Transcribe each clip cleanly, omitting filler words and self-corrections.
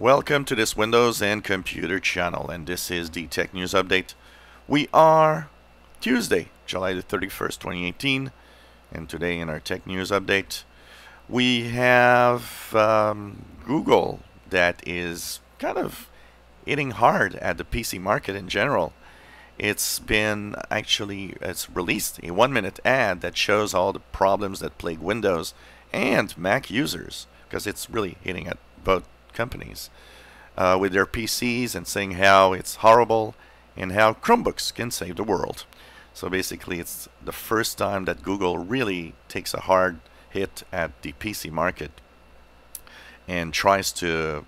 Welcome to this Windows and Computer channel, and this is the Tech News Update. We are Tuesday, July the 31st, 2018, and today in our Tech News Update, we have Google that is kind of hitting hard at the PC market in general. It's released a 1-minute ad that shows all the problems that plague Windows and Mac users, because it's really hitting at both companies with their PCs and saying how it's horrible and how Chromebooks can save the world. So basically, it's the first time that Google really takes a hard hit at the PC market and tries to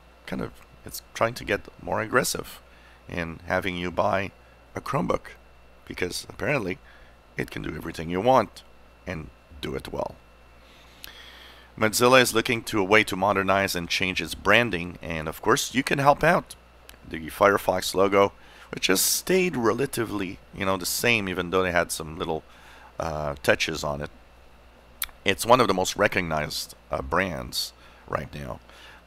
it's trying to get more aggressive in having you buy a Chromebook, because apparently it can do everything you want and do it well. Mozilla is looking to a way to modernize and change its branding, and of course you can help out. The Firefox logo, which just stayed relatively the same, even though they had some little touches on it. It's one of the most recognized brands right now,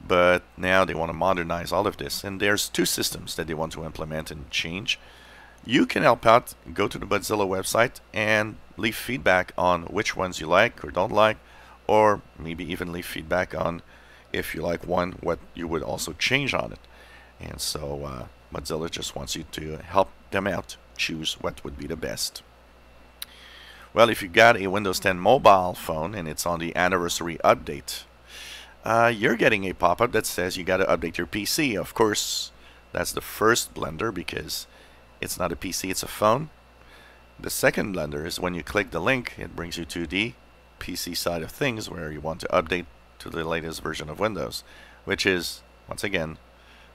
but now they want to modernize all of this, and there's two systems that they want to implement and change. You can help out. Go to the Mozilla website and leave feedback on which ones you like or don't like, or maybe even leave feedback on, if you like one, what you would also change on it. And so Mozilla just wants you to help them out, choose what would be the best. Well, if you got a Windows 10 mobile phone and it's on the anniversary update, you're getting a pop-up that says you got to update your PC. Of course, that's the first blunder, because it's not a PC, it's a phone. The second blunder is when you click the link, it brings you to the PC side of things, where you want to update to the latest version of Windows, which is, once again,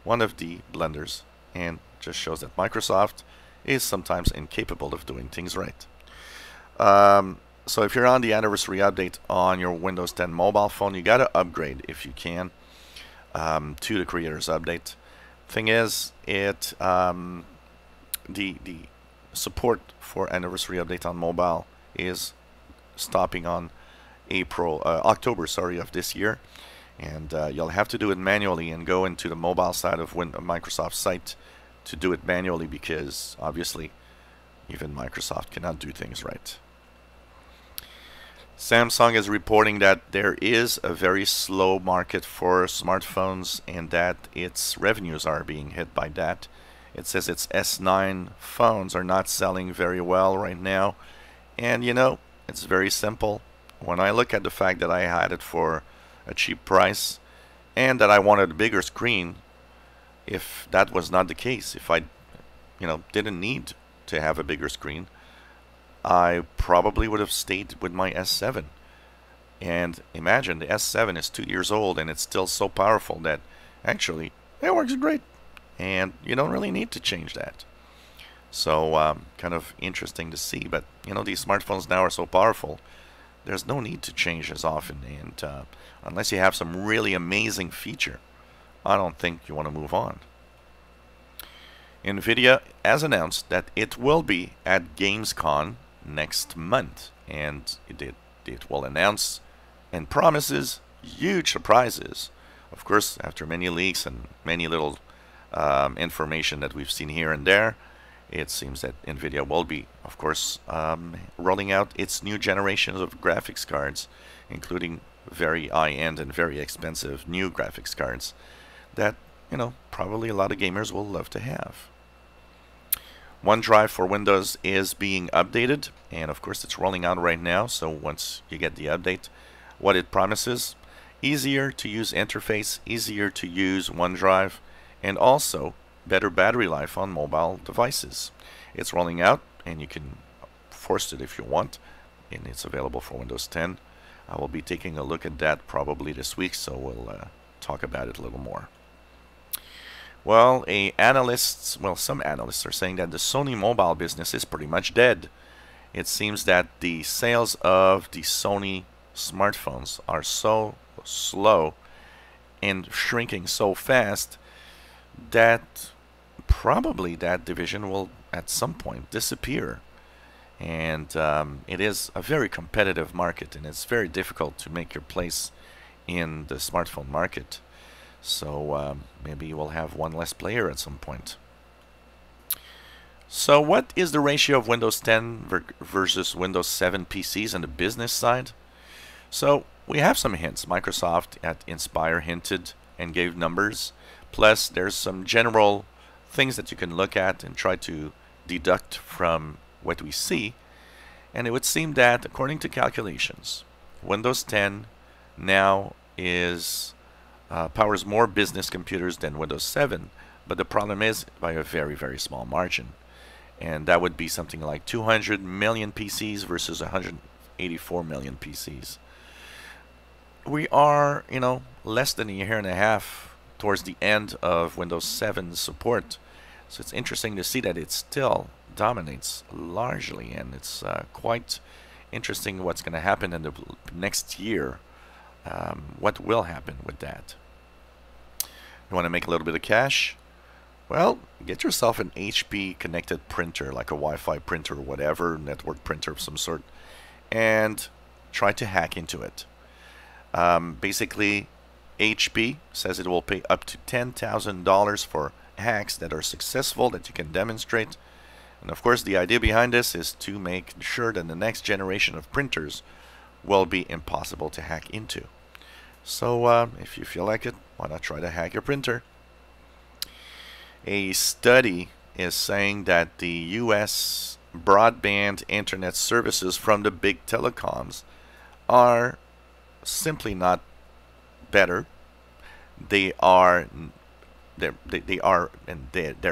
one of the blunders, and just shows that Microsoft is sometimes incapable of doing things right. So if you're on the anniversary update on your Windows 10 mobile phone, you got to upgrade if you can to the Creators Update. Thing is, the support for anniversary update on mobile is stopping on October of this year, and you'll have to do it manually and go into the mobile side of Microsoft's site to do it manually, because obviously even Microsoft cannot do things right. Samsung is reporting that there is a very slow market for smartphones and that its revenues are being hit by that. It says its S9 phones are not selling very well right now, and it's very simple. When I look at the fact that I had it for a cheap price and that I wanted a bigger screen, if that was not the case, if I didn't need to have a bigger screen, I probably would have stayed with my S7. And imagine, the S7 is 2 years old and it's still so powerful that actually it works great, and you don't really need to change that. So kind of interesting to see, but these smartphones now are so powerful, there's no need to change as often, and unless you have some really amazing feature, I don't think you want to move on. Nvidia has announced that it will be at Gamescom next month, and it will announce and promises huge surprises. Of course, after many leaks and many little information that we've seen here and there, it seems that Nvidia will be, of course, rolling out its new generations of graphics cards, including very high-end and very expensive new graphics cards that, probably a lot of gamers will love to have. OneDrive for Windows is being updated, and of course it's rolling out right now. So once you get the update, what it promises: easier to use interface, easier to use OneDrive, and also better battery life on mobile devices. It's rolling out, and you can force it if you want, and it's available for Windows 10. I will be taking a look at that probably this week, so we'll talk about it a little more. Well, some analysts are saying that the Sony mobile business is pretty much dead. It seems that the sales of the Sony smartphones are so slow and shrinking so fast that probably that division will at some point disappear. And it is a very competitive market, and it's very difficult to make your place in the smartphone market. So maybe we'll have one less player at some point. So what is the ratio of Windows 10 versus Windows 7 PCs on the business side? So we have some hints. Microsoft at Inspire hinted and gave numbers. Plus there's some general things that you can look at and try to deduct from what we see. And it would seem that, according to calculations, Windows 10 now powers more business computers than Windows 7. But the problem is by a very, very small margin. And that would be something like 200 million PCs versus 184 million PCs. We are, less than a year and a half towards the end of Windows 7 support. So it's interesting to see that it still dominates largely, and it's quite interesting what's going to happen in the next year. What will happen with that? You want to make a little bit of cash? Well, get yourself an HP connected printer, like a Wi-Fi printer or whatever, network printer of some sort, and try to hack into it. Basically, HP says it will pay up to $10,000 for hacks that are successful, that you can demonstrate. And of course, the idea behind this is to make sure that the next generation of printers will be impossible to hack into. So if you feel like it, why not try to hack your printer? A study is saying that the US broadband internet services from the big telecoms are simply not better. There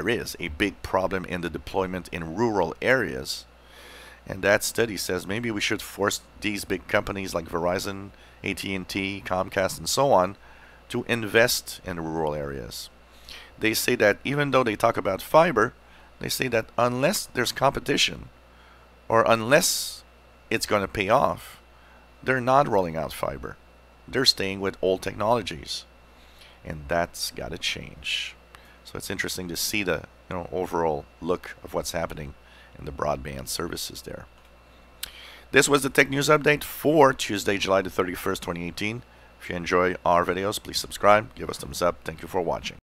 is a big problem in the deployment in rural areas. And that study says maybe we should force these big companies like Verizon, AT&T, Comcast, and so on to invest in rural areas. They say that even though they talk about fiber, they say that unless there's competition or unless it's going to pay off, they're not rolling out fiber. They're staying with old technologies. And that's got to change. So it's interesting to see the overall look of what's happening in the broadband services there. This was the Tech News Update for Tuesday, July the 31st, 2018. If you enjoy our videos, please subscribe, give us thumbs up. Thank you for watching.